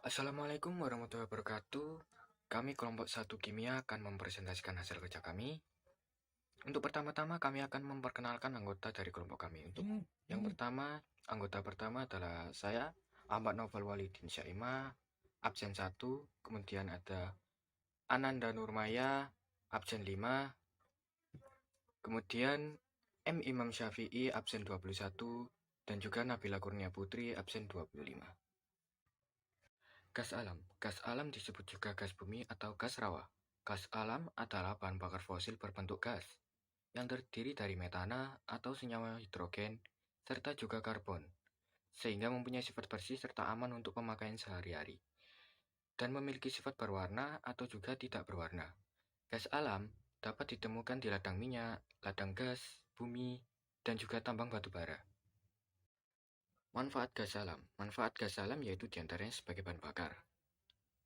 Assalamualaikum warahmatullahi wabarakatuh. Kami kelompok 1 kimia akan mempresentasikan hasil kerja kami. Untuk pertama-tama kami akan memperkenalkan anggota dari kelompok kami. Untuk yang pertama, anggota pertama adalah saya, Ahmad Noval Walidin Syaimah, absen 1. Kemudian ada Ananda Nurmaya, absen 5. Kemudian M. Imam Syafi'i, absen 21. Dan juga Nabila Kurnia Putri, absen 25. Gas alam. Gas alam disebut juga gas bumi atau gas rawa. Gas alam adalah bahan bakar fosil berbentuk gas yang terdiri dari metana atau senyawa hidrogen serta juga karbon, sehingga mempunyai sifat bersih serta aman untuk pemakaian sehari-hari dan memiliki sifat berwarna atau juga tidak berwarna. Gas alam dapat ditemukan di ladang minyak, ladang gas, bumi, dan juga tambang batu bara. Manfaat gas alam. Manfaat gas alam yaitu diantaranya sebagai bahan bakar,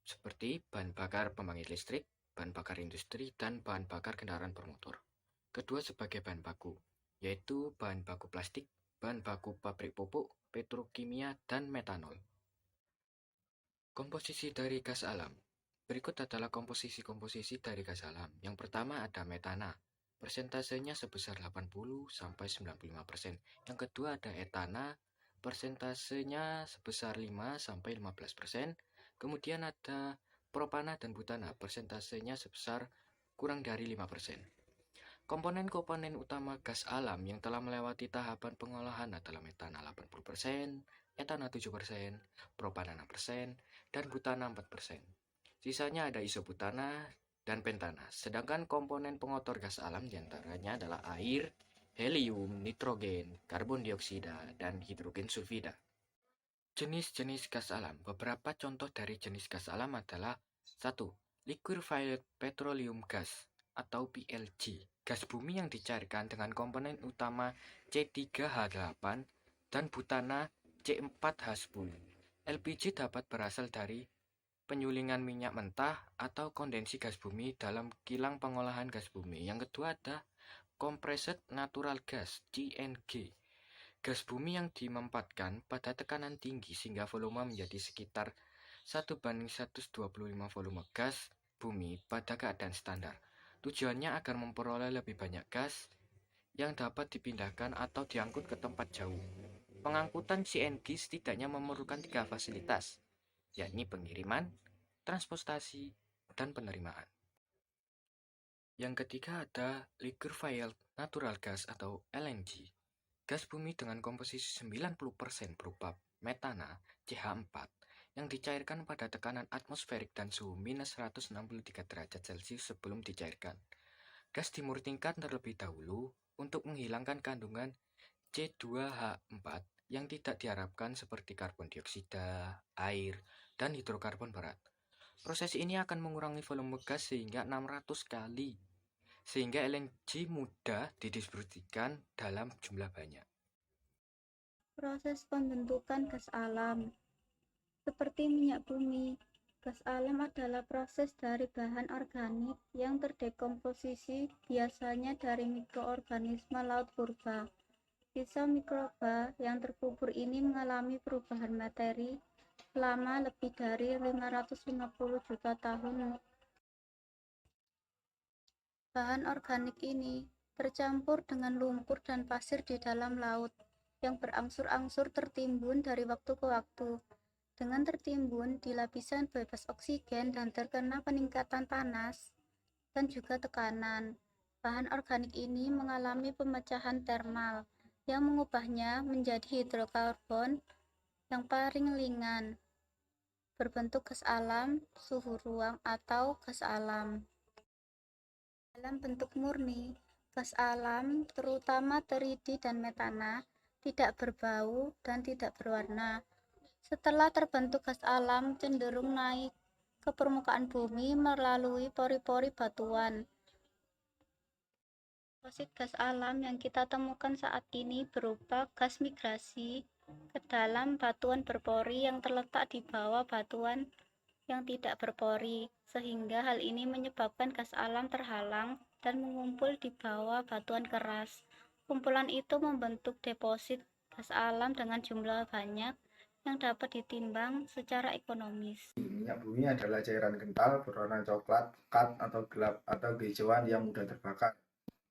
seperti bahan bakar pembangkit listrik, bahan bakar industri, dan bahan bakar kendaraan bermotor. Kedua sebagai bahan baku, yaitu bahan baku plastik, bahan baku pabrik pupuk, petrokimia, dan metanol. Komposisi dari gas alam. Berikut adalah komposisi-komposisi dari gas alam. Yang pertama ada metana. Persentasenya sebesar 80-95%. Yang kedua ada etana. Persentasenya sebesar 5-15%. Kemudian ada propana dan butana. Persentasenya sebesar kurang dari 5%. Komponen-komponen utama gas alam yang telah melewati tahapan pengolahan adalah metana 80%, etana 7%, propana 6%, dan butana 4%. Sisanya ada isobutana dan pentana. Sedangkan komponen pengotor gas alam diantaranya adalah air, helium, nitrogen, karbon dioksida, dan hidrogen sulfida. Jenis-jenis gas alam. Beberapa contoh dari jenis gas alam adalah 1. Liquefied petroleum gas atau PLG. Gas bumi yang dicairkan dengan komponen utama C3H8 dan butana C4H10. LPG dapat berasal dari penyulingan minyak mentah atau kondensi gas bumi dalam kilang pengolahan gas bumi. Yang kedua ada compressed natural gas CNG. Gas bumi yang dimempatkan pada tekanan tinggi sehingga volume menjadi sekitar 1:125 volume gas bumi pada keadaan standar. Tujuannya agar memperoleh lebih banyak gas yang dapat dipindahkan atau diangkut ke tempat jauh. Pengangkutan CNG setidaknya memerlukan 3 fasilitas, yakni pengiriman, transportasi, dan penerimaan. Yang ketiga ada liquefied natural gas atau LNG. Gas bumi dengan komposisi 90% berupa metana CH4 yang dicairkan pada tekanan atmosferik dan suhu minus 163 derajat Celcius sebelum dicairkan. Gas dimurnikan terlebih dahulu untuk menghilangkan kandungan C2H4 yang tidak diharapkan seperti karbon dioksida, air, dan hidrokarbon berat. Proses ini akan mengurangi volume gas sehingga 600 kali, sehingga LNG mudah didistribusikan dalam jumlah banyak. Proses pembentukan gas alam. Seperti minyak bumi, gas alam adalah proses dari bahan organik yang terdekomposisi biasanya dari mikroorganisme laut purba. Sisa mikroba yang terkubur ini mengalami perubahan materi selama lebih dari 550 juta tahun. Bahan organik ini tercampur dengan lumpur dan pasir di dalam laut yang berangsur-angsur tertimbun dari waktu ke waktu. Dengan tertimbun di lapisan bebas oksigen dan terkena peningkatan panas dan juga tekanan, bahan organik ini mengalami pemecahan termal yang mengubahnya menjadi hidrokarbon yang paling ringan, berbentuk gas alam, suhu ruang, atau gas alam. Dalam bentuk murni, gas alam, terutama teridi dan metana, tidak berbau dan tidak berwarna. Setelah terbentuk gas alam cenderung naik ke permukaan bumi melalui pori-pori batuan. Deposit gas alam yang kita temukan saat ini berupa gas migrasi ke dalam batuan berpori yang terletak di bawah batuan yang tidak berpori, sehingga hal ini menyebabkan gas alam terhalang dan mengumpul di bawah batuan keras. Kumpulan itu membentuk deposit gas alam dengan jumlah banyak yang dapat ditimbang secara ekonomis. Minyak bumi adalah cairan kental berwarna coklat, pekat atau gelap atau kehijauan yang mudah terbakar,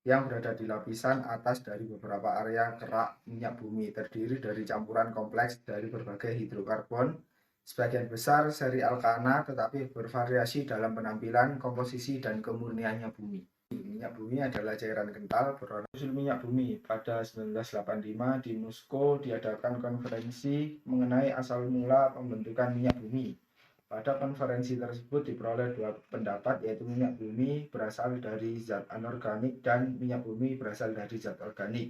yang berada di lapisan atas dari beberapa area kerak minyak bumi, terdiri dari campuran kompleks dari berbagai hidrokarbon, sebagian besar seri alkana tetapi bervariasi dalam penampilan, komposisi, dan kemurniannya bumi. Minyak bumi adalah cairan kental berwarna. Usul minyak bumi pada 1985 di Moskow diadakan konferensi mengenai asal mula pembentukan minyak bumi. Pada konferensi tersebut diperoleh dua pendapat, yaitu minyak bumi berasal dari zat anorganik dan minyak bumi berasal dari zat organik.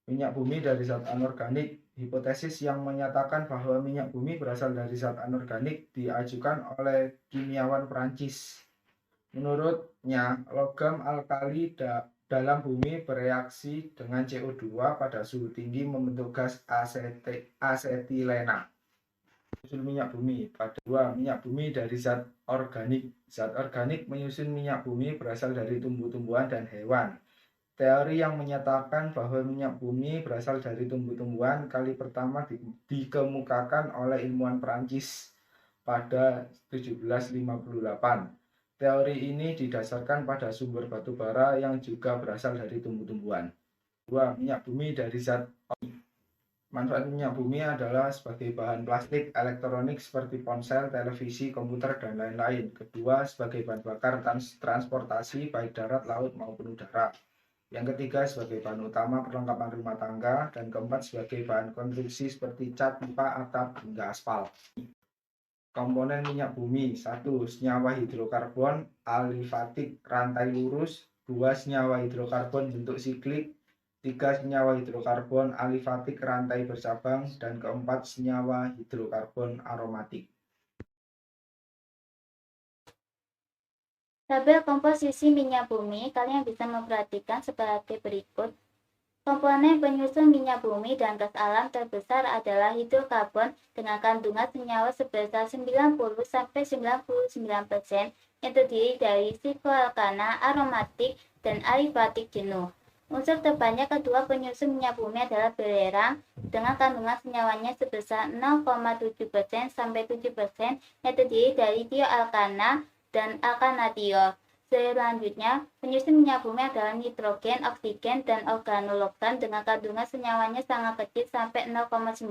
Minyak bumi dari zat anorganik. Hipotesis yang menyatakan bahwa minyak bumi berasal dari zat anorganik diajukan oleh kimiawan Prancis. Menurutnya, logam alkali dalam bumi bereaksi dengan CO2 pada suhu tinggi membentuk gas asetilena. Usul minyak bumi pada 2. Minyak bumi dari zat organik. Zat organik menyusun minyak bumi berasal dari tumbuh-tumbuhan dan hewan. Teori yang menyatakan bahwa minyak bumi berasal dari tumbuh-tumbuhan kali pertama dikemukakan oleh ilmuwan Prancis pada 1758. Teori ini didasarkan pada sumber batu bara yang juga berasal dari tumbuh-tumbuhan. 2. Minyak bumi dari zat organik. Manfaat minyak bumi adalah sebagai bahan plastik elektronik seperti ponsel, televisi, komputer, dan lain-lain. Kedua, sebagai bahan bakar transportasi baik darat, laut, maupun udara. Yang ketiga, sebagai bahan utama perlengkapan rumah tangga. Dan keempat, sebagai bahan konstruksi seperti cat, pipa, atap, hingga aspal. Komponen minyak bumi. 1. Senyawa hidrokarbon alifatik rantai lurus. 2. Senyawa hidrokarbon bentuk siklik. 3. Senyawa hidrokarbon alifatik rantai bercabang. Dan keempat, senyawa hidrokarbon aromatik. Tabel komposisi minyak bumi kalian bisa memperhatikan sebagai berikut. Komponen penyusun minyak bumi dan gas alam terbesar adalah hidrokarbon dengan kandungan senyawa sebesar 90–99% yang terdiri dari sikloalkana, aromatik, dan alifatik jenuh. Unsur terbanyak kedua penyusun minyak bumi adalah belerang dengan kandungan senyawanya sebesar 0,7%–7% yang terdiri dari tioalkana dan alkanatio. Selanjutnya, penyusun minyak bumi adalah nitrogen, oksigen, dan organologam dengan kandungan senyawanya sangat kecil sampai 0,9%.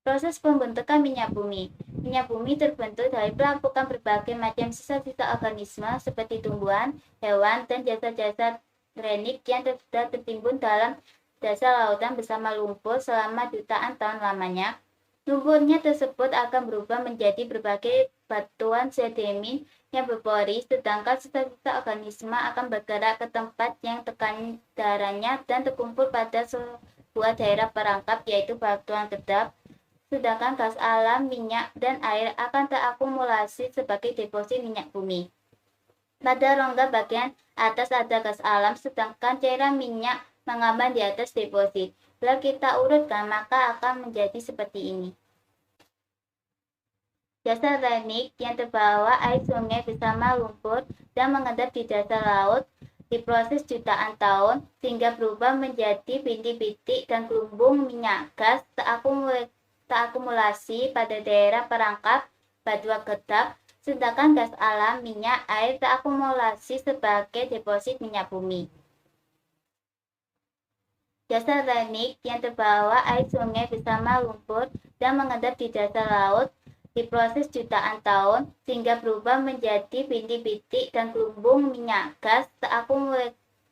Proses pembentukan minyak bumi. Minyak bumi terbentuk dari pelampukan berbagai macam sisa-sisa organisme seperti tumbuhan, hewan, dan jasa-jasa drenik yang sudah tertimbun dalam dasar lautan bersama lumpur selama jutaan tahun lamanya. Lumpurnya tersebut akan berubah menjadi berbagai batuan sedimen yang berpori, sedangkan sisa-sisa organisme akan bergerak ke tempat yang tekanan darahnya dan terkumpul pada sebuah daerah perangkap, yaitu batuan kedap. Sedangkan gas alam, minyak, dan air akan terakumulasi sebagai deposit minyak bumi. Pada rongga bagian atas ada gas alam, sedangkan cairan minyak mengambang di atas deposit. Bila kita urutkan, maka akan menjadi seperti ini. Dasar teknik yang terbawa air sungai bersama lumpur dan mengendap di dasar laut diproses jutaan tahun sehingga berubah menjadi bintik-bintik dan gelombang minyak gas terakumulasi pada daerah perangkap batuan kedap, sedangkan gas alam, minyak, air terakumulasi sebagai deposit minyak bumi. Dasar teknik yang terbawa air sungai bersama lumpur dan mengendap di dasar laut diproses jutaan tahun sehingga berubah menjadi bintik-bintik dan gelombang minyak gas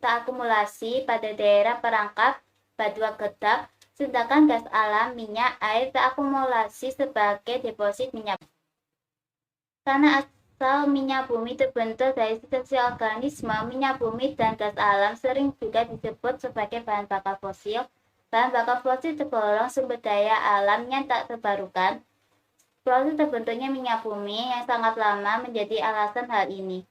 terakumulasi pada daerah perangkap batuan kedap, sedangkan gas alam, minyak, air terakumulasi sebagai deposit minyak. Karena asal minyak bumi terbentuk dari sisa-sisa organisme, minyak bumi dan gas alam sering juga disebut sebagai bahan bakar fosil. Bahan bakar fosil tergolong sumber daya alam yang tak terbarukan. Proses terbentuknya minyak bumi yang sangat lama menjadi alasan hal ini.